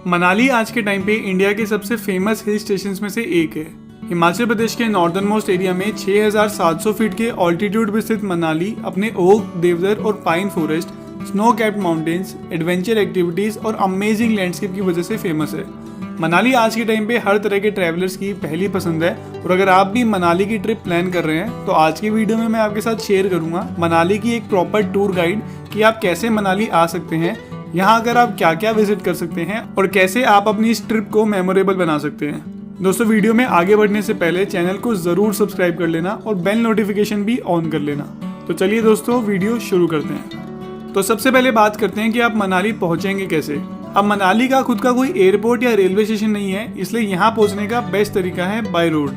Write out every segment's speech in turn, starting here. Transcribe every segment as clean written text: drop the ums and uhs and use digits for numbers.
मनाली आज के टाइम पे इंडिया के सबसे फेमस हिल स्टेशंस में से एक है। हिमाचल प्रदेश के नॉर्दर्न मोस्ट एरिया में 6,700 फीट के ऑल्टीट्यूड पर स्थित मनाली अपने ओक, देवदार और pine forest, snow capped mountains, adventure activities और अमेजिंग लैंडस्केप की वजह से फेमस है। मनाली आज के टाइम पे हर तरह के ट्रैवलर्स की पहली पसंद है और अगर आप भी मनाली की ट्रिप प्लान कर रहे हैं तो आज की वीडियो में मैं आपके साथ शेयर करूंगा मनाली की एक प्रॉपर टूर गाइड कि आप कैसे मनाली आ सकते हैं, यहाँ अगर आप क्या क्या विजिट कर सकते हैं और कैसे आप अपनी इस ट्रिप को मेमोरेबल बना सकते हैं। दोस्तों, वीडियो में आगे बढ़ने से पहले चैनल को जरूर सब्सक्राइब कर लेना और बेल नोटिफिकेशन भी ऑन कर लेना। तो चलिए दोस्तों, वीडियो शुरू करते हैं। तो सबसे पहले बात करते हैं कि आप मनाली पहुंचेंगे कैसे। अब मनाली का खुद का कोई एयरपोर्ट या रेलवे स्टेशन नहीं है, इसलिए यहाँ पहुंचने का बेस्ट तरीका है बाय रोड।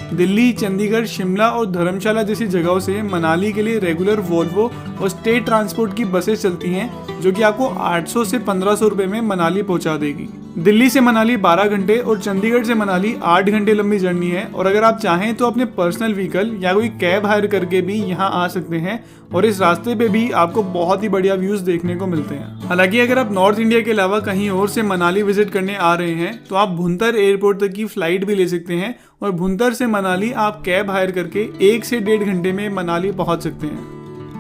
दिल्ली, चंडीगढ़, शिमला और धर्मशाला जैसी जगहों से मनाली के लिए रेगुलर वोल्वो और स्टेट ट्रांसपोर्ट की बसेस चलती हैं जो कि आपको 800 से 1500 रुपए में मनाली पहुंचा देगी। दिल्ली से मनाली 12 घंटे और चंडीगढ़ से मनाली 8 घंटे लंबी जर्नी है और अगर आप चाहें तो अपने पर्सनल व्हीकल या कोई कैब हायर करके भी यहाँ आ सकते हैं और इस रास्ते पे भी आपको बहुत ही बढ़िया व्यूज देखने को मिलते हैं। हालांकि अगर आप नॉर्थ इंडिया के अलावा कहीं और से मनाली विजिट करने आ रहे हैं तो आप भुंतर एयरपोर्ट तक की फ्लाइट भी ले सकते हैं और भुंतर से मनाली आप कैब हायर करके 1 से 1.5 घंटे में मनाली पहुंच सकते हैं।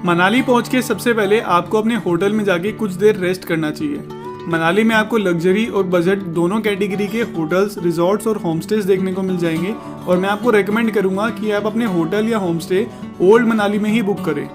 मनाली पहुंच के सबसे पहले आपको अपने होटल में जाके कुछ देर रेस्ट करना चाहिए। मनाली में आपको लग्जरी और बजट दोनों कैटेगरी के होटल्स, रिजॉर्ट्स और होमस्टेज देखने को मिल जाएंगे और मैं आपको रेकमेंड करूंगा कि आप अपने होटल या होमस्टे ओल्ड मनाली में ही बुक करें।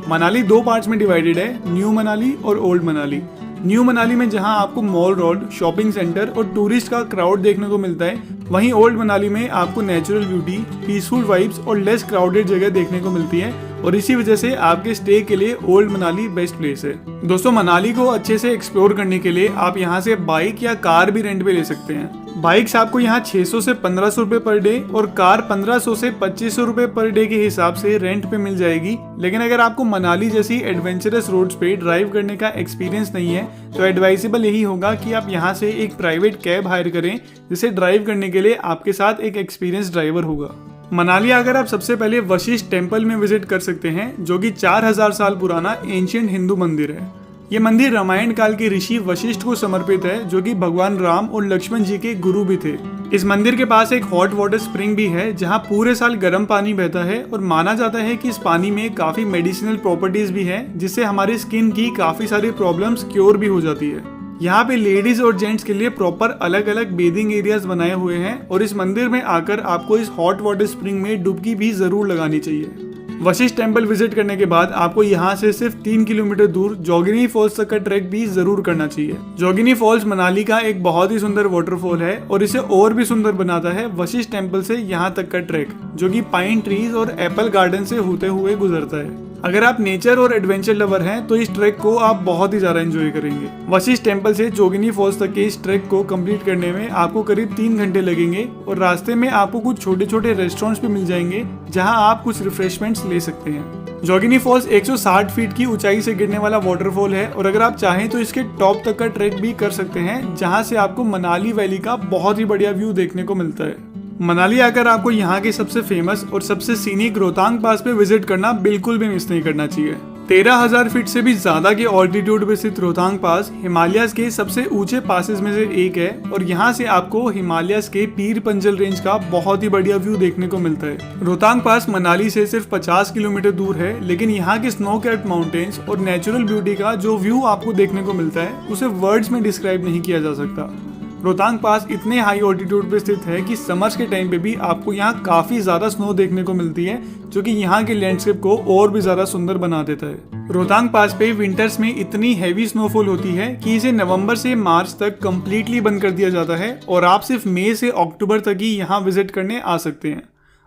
मनाली 2 पार्ट्स में डिवाइडेड है, न्यू मनाली और ओल्ड मनाली। न्यू मनाली में जहां आपको मॉल रोड, शॉपिंग सेंटर और टूरिस्ट का क्राउड देखने को मिलता है, वहीं ओल्ड मनाली में आपको नेचुरल ब्यूटी, पीसफुल वाइब्स और लेस क्राउडेड जगह देखने को मिलती है और इसी वजह से आपके स्टे के लिए ओल्ड मनाली बेस्ट प्लेस है। दोस्तों, मनाली को अच्छे से एक्सप्लोर करने के लिए आप यहाँ से बाइक या कार भी रेंट पे ले सकते हैं। बाइक्स आपको यहाँ 600 से 1500 रुपए पर डे और कार 1500 से 2500 रुपए पर डे के हिसाब से रेंट पे मिल जाएगी। लेकिन अगर आपको मनाली जैसी एडवेंचरस रोड्स पे ड्राइव करने का एक्सपीरियंस नहीं है तो एडवाइजेबल यही होगा कि आप यहाँ से एक प्राइवेट कैब हायर करें जिसे ड्राइव करने के लिए आपके साथ एक एक्सपीरियंस ड्राइवर होगा। मनाली आकर आप सबसे पहले वशिष्ठ टेम्पल में विजिट कर सकते हैं जो कि 4000 साल पुराना एंशिएंट हिंदू मंदिर है। ये मंदिर रामायण काल के ऋषि वशिष्ठ को समर्पित है जो कि भगवान राम और लक्ष्मण जी के गुरु भी थे। इस मंदिर के पास एक हॉट वाटर स्प्रिंग भी है जहाँ पूरे साल गर्म पानी बहता है और माना जाता है कि इस पानी में काफी मेडिसिनल प्रॉपर्टीज भी है जिससे हमारी स्किन की काफी सारी प्रॉब्लम्स क्योर भी हो जाती है। यहाँ पे लेडीज और जेंट्स के लिए प्रॉपर अलग अलग बेदिंग एरियाज बनाए हुए हैं और इस मंदिर में आकर आपको इस हॉट वाटर स्प्रिंग में डुबकी भी जरूर लगानी चाहिए। वशिष्ठ टेम्पल विजिट करने के बाद आपको यहाँ से सिर्फ 3 किलोमीटर दूर जोगिनी फॉल्स तक का ट्रैक भी जरूर करना चाहिए। जोगिनी फॉल्स मनाली का एक बहुत ही सुंदर वाटरफॉल है और इसे और भी सुंदर बनाता है वशिष्ठ टेम्पल से यहाँ तक का ट्रैक जो कि पाइन ट्रीज और एप्पल गार्डन से होते हुए गुजरता है। अगर आप नेचर और एडवेंचर लवर हैं तो इस ट्रैक को आप बहुत ही ज्यादा एंजॉय करेंगे। वशिष्ठ टेम्पल से जोगिनी फॉल्स तक के इस ट्रैक को कंप्लीट करने में आपको करीब 3 घंटे लगेंगे और रास्ते में आपको कुछ छोटे छोटे रेस्टोरेंट्स भी मिल जाएंगे जहां आप कुछ रिफ्रेशमेंट्स ले सकते हैं। जोगिनी फॉल्स 160 फीट की ऊंचाई से गिरने वाला वाटरफॉल है और अगर आप चाहें तो इसके टॉप तक का ट्रैक भी कर सकते हैं जहां से आपको मनाली वैली का बहुत ही बढ़िया व्यू देखने को मिलता है। मनाली आकर आपको यहाँ के सबसे फेमस और सबसे सीनिक रोहतांग पास पे विजिट करना बिल्कुल भी मिस नहीं करना चाहिए। 13,000 फीट से भी ज्यादा के ऑल्टीट्यूड पे स्थित रोहतांग पास हिमालयाज के सबसे ऊंचे पासेस में से एक है और यहाँ से आपको हिमालयाज के पीर पंजल रेंज का बहुत ही बढ़िया व्यू देखने को मिलता है। रोहतांग पास मनाली से सिर्फ 50 किलोमीटर दूर है, लेकिन यहाँ के स्नो कैप्ड माउंटेन्स और नेचुरल ब्यूटी का जो व्यू आपको देखने को मिलता है उसे वर्ड्स में डिस्क्राइब नहीं किया जा सकता। रोहतांग पास इतने हाई ऑल्टीट्यूड पे स्थित है कि समर्स के टाइम पे भी आपको यहाँ काफी ज्यादा स्नो देखने को मिलती है जो कि यहाँ के लैंडस्केप को और भी ज्यादा सुंदर बना देता है। रोहतांग पास पे विंटर्स में इतनी हैवी स्नोफॉल होती है कि इसे नवंबर से मार्च तक कंप्लीटली बंद कर दिया जाता है और आप सिर्फ मई से अक्टूबर तक ही यहाँ विजिट करने आ सकते हैं।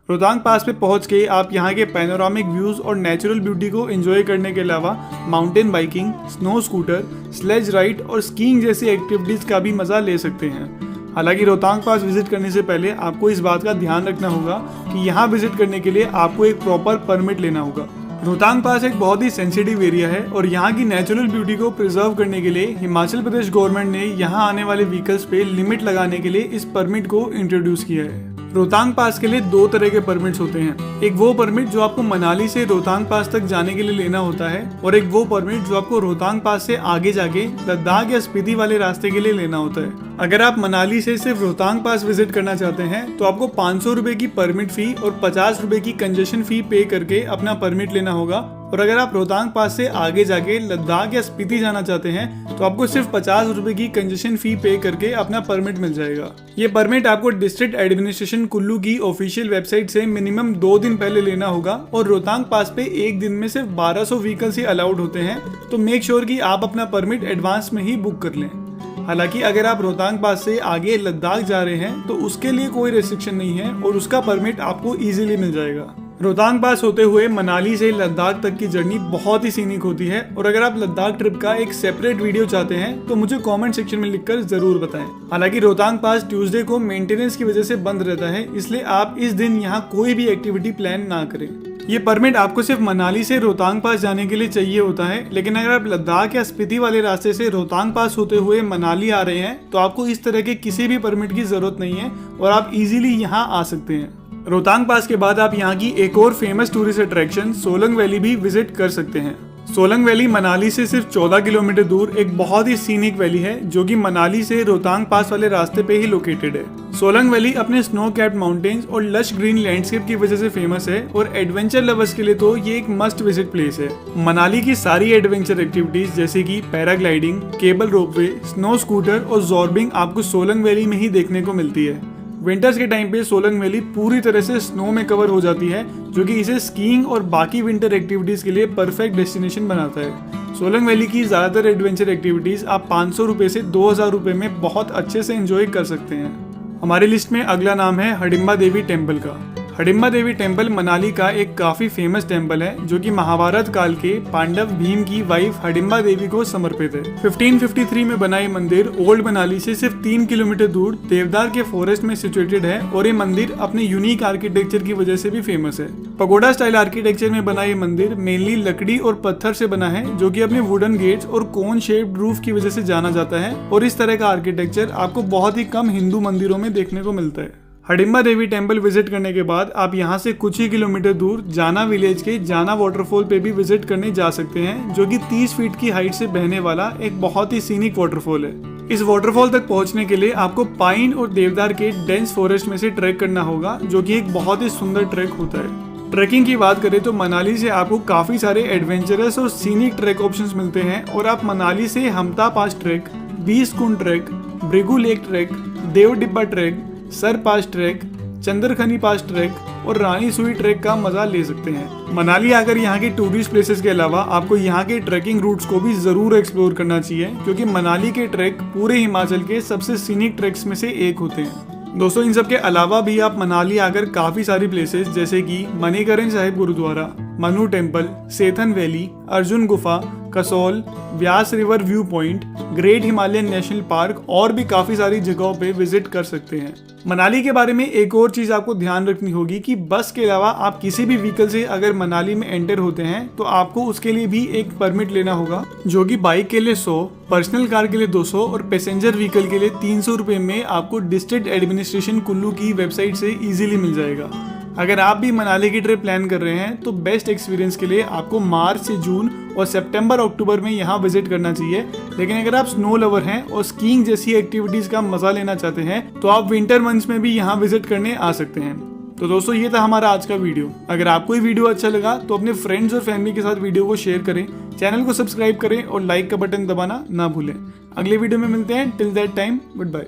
रोहतांग पास पे पहुंच के आप यहाँ के पैनोरामिक व्यूज और नेचुरल ब्यूटी को एंजॉय करने के अलावा mountain biking, snow scooter, sledge ride और स्कीइंग जैसी एक्टिविटीज का भी मजा ले सकते हैं। हालांकि रोहतांग पास विजिट करने से पहले आपको इस बात का ध्यान रखना होगा कि यहाँ विजिट करने के लिए आपको एक प्रॉपर परमिट लेना होगा। रोहतांग पास एक बहुत ही सेंसिटिव एरिया है और यहाँ की नेचुरल ब्यूटी को प्रिजर्व करने के लिए हिमाचल प्रदेश गवर्नमेंट ने यहाँ आने वाले व्हीकल्स पे लिमिट लगाने के लिए इस परमिट को इंट्रोड्यूस किया है। रोहतांग पास के लिए दो तरह के परमिट्स होते हैं। एक वो परमिट जो आपको मनाली से रोहतांग पास तक जाने के लिए लेना होता है और एक वो परमिट जो आपको रोहतांग पास से आगे जाके लद्दाख या स्पीति वाले रास्ते के लिए लेना होता है। अगर आप मनाली से सिर्फ रोहतांग पास विजिट करना चाहते हैं तो आपको 500 रुपए की परमिट फी और 50 रुपए की कंजेशन फी पे करके अपना परमिट लेना होगा। और अगर आप रोहतांग पास से आगे जाके लद्दाख या स्पीति जाना चाहते हैं तो आपको सिर्फ 50 रुपए की कंजेशन फी पे करके अपना परमिट मिल जाएगा। ये परमिट आपको डिस्ट्रिक्ट एडमिनिस्ट्रेशन कुल्लू की ऑफिशियल वेबसाइट से मिनिमम 2 दिन पहले लेना होगा और रोहतांग पास पे एक दिन में सिर्फ 1200 व्हीकल्स ही अलाउड होते हैं, तो मेक श्योर कि आप अपना परमिट एडवांस में ही बुक कर लें। हालांकि अगर आप रोहतांग पास से आगे लद्दाख जा रहे हैं तो उसके लिए कोई रेस्ट्रिक्शन नहीं है और उसका परमिट आपको इजीली मिल जाएगा। रोहतांग पास होते हुए मनाली से लद्दाख तक की जर्नी बहुत ही सीनिक होती है और अगर आप लद्दाख ट्रिप का एक सेपरेट वीडियो चाहते हैं तो मुझे कमेंट सेक्शन में लिखकर जरूर बताएं। हालांकि रोहतांग पास ट्यूसडे को मेंटेनेंस की वजह से बंद रहता है, इसलिए आप इस दिन यहाँ कोई भी एक्टिविटी प्लान ना करें। ये परमिट आपको सिर्फ मनाली से रोहतांग पास जाने के लिए चाहिए होता है, लेकिन अगर आप लद्दाख या स्पीति वाले रास्ते से रोहतांग पास होते हुए मनाली आ रहे हैं तो आपको इस तरह के किसी भी परमिट की जरूरत नहीं है और आप इजीली यहाँ आ सकते हैं। रोहतांग पास के बाद आप यहाँ की एक और famous tourist attraction Solang valley भी विजिट कर सकते हैं। सोलंग वैली मनाली से सिर्फ 14 किलोमीटर दूर एक बहुत ही सीनिक वैली है जो कि मनाली से रोहतांग पास वाले रास्ते पे ही लोकेटेड है। सोलंग वैली अपने स्नो कैप्ड माउंटेन्स और लश ग्रीन लैंडस्केप की वजह से फेमस है और एडवेंचर लवर्स के लिए तो ये एक मस्ट विजिट प्लेस है। मनाली की सारी एडवेंचर एक्टिविटीज जैसे कि paragliding, cable ropeway, snow scooter और जॉर्बिंग आपको सोलंग वैली में ही देखने को मिलती है। विंटर्स के टाइम पे सोलंग वैली पूरी तरह से स्नो में कवर हो जाती है जो कि इसे स्कीइंग और बाकी विंटर एक्टिविटीज के लिए परफेक्ट डेस्टिनेशन बनाता है। सोलंग वैली की ज्यादातर एडवेंचर एक्टिविटीज आप 500 रुपए से 2000 रुपए में बहुत अच्छे से एंजॉय कर सकते हैं। हमारी लिस्ट में अगला नाम है हडिम्बा देवी टेम्पल का। हडिम्बा देवी टेम्पल मनाली का एक काफी फेमस टेम्पल है जो कि महाभारत काल के पांडव भीम की वाइफ हडिम्बा देवी को समर्पित है। 1553 में बना ये मंदिर ओल्ड मनाली से सिर्फ 3 किलोमीटर दूर देवदार के फॉरेस्ट में सिचुएटेड है और ये मंदिर अपने यूनिक आर्किटेक्चर की वजह से भी फेमस है। पगोडा स्टाइल आर्किटेक्चर में बना ये मंदिर मेनली लकड़ी और पत्थर से बना है जो कि अपने वुडन गेट्स और कोन शेप्ड रूफ की वजह से जाना जाता है और इस तरह का आर्किटेक्चर आपको बहुत ही कम हिंदू मंदिरों में देखने को मिलता है। हडिम्बा देवी टेम्पल विजिट करने के बाद आप यहाँ से कुछ ही किलोमीटर दूर जाना विलेज के जाना वाटरफॉल पे भी विजिट करने जा सकते हैं जो कि 30 फीट की हाइट से बहने वाला एक बहुत ही सीनिक वाटरफॉल है। इस वाटरफॉल तक पहुँचने के लिए आपको पाइन और देवदार के डेंस फॉरेस्ट में से ट्रैक करना होगा जो कि एक बहुत ही सुंदर ट्रैक होता है। ट्रैकिंग की बात करें तो मनाली से आपको काफी सारे एडवेंचरस और सीनिक ट्रैक ऑप्शंस मिलते हैं और आप मनाली से हमता पास ट्रैक, 20 कुंड ट्रैक, ब्रिगू लेक ट्रैक, देव डिब्बा ट्रैक, सर पास ट्रैक, चंद्रखनी पास ट्रैक और रानी सुई ट्रैक का मजा ले सकते हैं। मनाली आकर यहाँ के टूरिस्ट प्लेसेस के अलावा आपको यहाँ के ट्रैकिंग रूट्स को भी जरूर एक्सप्लोर करना चाहिए क्योंकि मनाली के ट्रैक पूरे हिमाचल के सबसे सीनिक ट्रैक्स में से एक होते हैं। दोस्तों इन सब के अलावा भी आप मनाली आकर काफी सारी प्लेसेस जैसे कि Manikaran Sahib Gurudwara, Manu temple, Sethan valley, Arjun Gufa, Kasol, Vyas river view point, great Himalayan national park और भी काफी सारी जगहों पे विजिट कर सकते हैं। मनाली के बारे में एक और चीज आपको ध्यान रखनी होगी कि बस के अलावा आप किसी भी व्हीकल से अगर मनाली में एंटर होते हैं तो आपको उसके लिए भी एक परमिट लेना होगा जो कि बाइक के लिए 100, पर्सनल कार के लिए 200 और पैसेंजर व्हीकल के लिए 300 रुपए में आपको डिस्ट्रिक्ट एडमिनिस्ट्रेशन कुल्लू की वेबसाइट से इजीली मिल जाएगा। अगर आप भी मनाली की ट्रिप प्लान कर रहे हैं तो बेस्ट एक्सपीरियंस के लिए आपको मार्च से जून और सितंबर अक्टूबर में यहाँ विजिट करना चाहिए। लेकिन अगर आप स्नो लवर हैं और स्कीइंग जैसी एक्टिविटीज का मजा लेना चाहते हैं तो आप विंटर मंथ्स में भी यहाँ विजिट करने आ सकते हैं। तो दोस्तों ये था हमारा आज का वीडियो। अगर आपको ये वीडियो अच्छा लगा तो अपने फ्रेंड्स और फैमिली के साथ वीडियो को शेयर करें, चैनल को सब्सक्राइब करें और लाइक का बटन दबाना ना भूलें। अगले वीडियो में मिलते हैं। Till that time good bye.